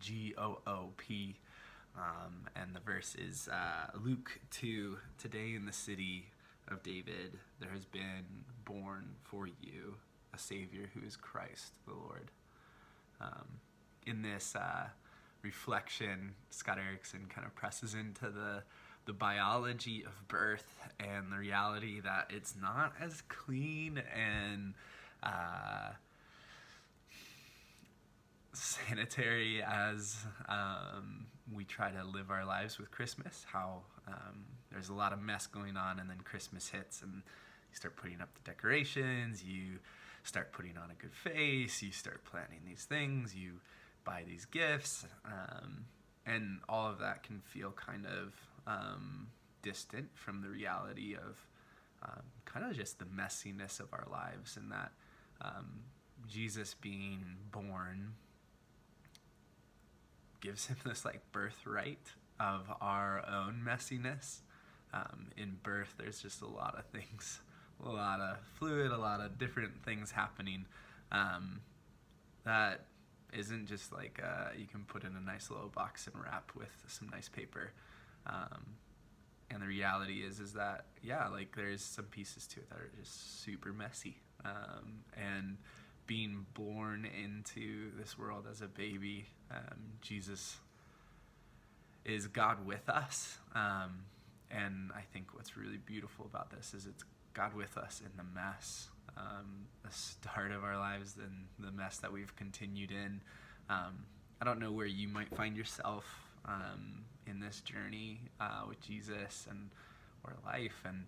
Goop. And the verse is Luke 2. Today in the city of David there has been born for you a Savior who is Christ the Lord. In this reflection, Scott Erickson kind of presses into the biology of birth and the reality that it's not as clean and sanitary as we try to live our lives with Christmas. How there's a lot of mess going on, and then Christmas hits and you start putting up the decorations, you start putting on a good face, you start planning these things, you buy these gifts, and all of that can feel kind of distant from the reality of kind of just the messiness of our lives, and that Jesus being born gives him this like birthright of our own messiness. In birth there's just a lot of things, a lot of fluid, a lot of different things happening that isn't just like you can put in a nice little box and wrap with some nice paper. And the reality is that, yeah, like there's some pieces to it that are just super messy. And being born into this world as a baby, Jesus is God with us. And I think what's really beautiful about this is it's God with us in the mess, the start of our lives and the mess that we've continued in. I don't know where you might find yourself in this journey with Jesus and or life, and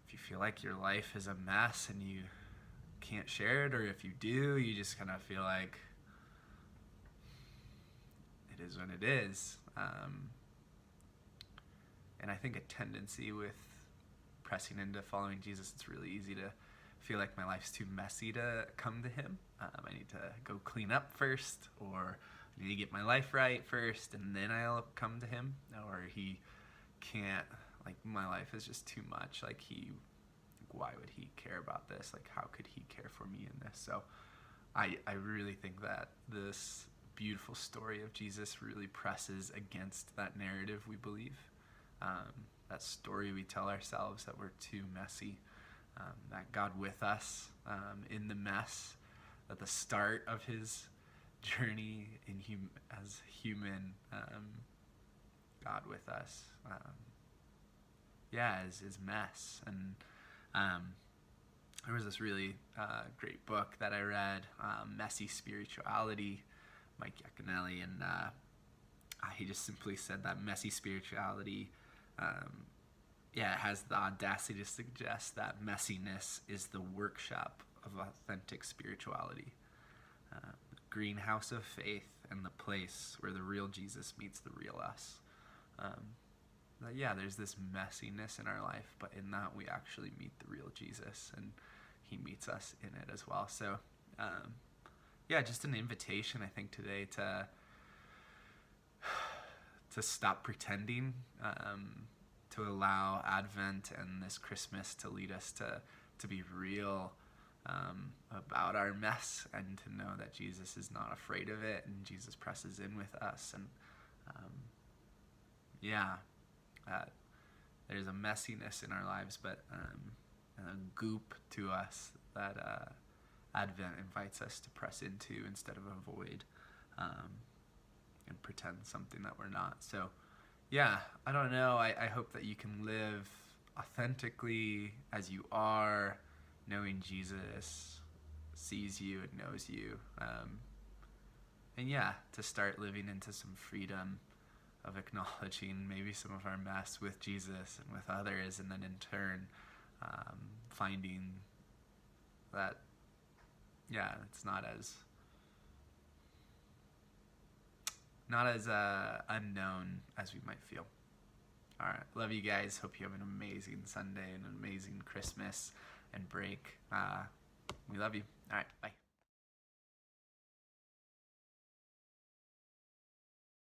if you feel like your life is a mess and you can't share it, or if you do, you just kind of feel like it is what it is. And I think a tendency with pressing into following Jesus, it's really easy to feel like my life's too messy to come to him. I need to go clean up first, or I need to get my life right first, and then I'll come to him. Or he can't, like my life is just too much. Like why would he care about this? Like how could he care for me in this? So I really think that this beautiful story of Jesus really presses against that narrative we believe. That story we tell ourselves that we're too messy, that God with us in the mess, at the start of his journey as human, God with us, is mess. And there was this really great book that I read, Messy Spirituality, Mike Yaconelli, and he just simply said that messy spirituality it has the audacity to suggest that messiness is the workshop of authentic spirituality, the greenhouse of faith, and the place where the real Jesus meets the real us. There's this messiness in our life, but in that we actually meet the real Jesus, and he meets us in it as well. So just an invitation, I think, today to stop pretending, to allow Advent and this Christmas to lead us to be real about our mess, and to know that Jesus is not afraid of it, and Jesus presses in with us. And there's a messiness in our lives, but a goop to us that Advent invites us to press into instead of avoid, and pretend something that we're not. So I don't know, I hope that you can live authentically as you are, knowing Jesus sees you and knows you, and to start living into some freedom of acknowledging maybe some of our mess with Jesus and with others, and then in turn finding that it's not as unknown as we might feel. All right, love you guys. Hope you have an amazing Sunday and an amazing Christmas and break. We love you. All right, bye.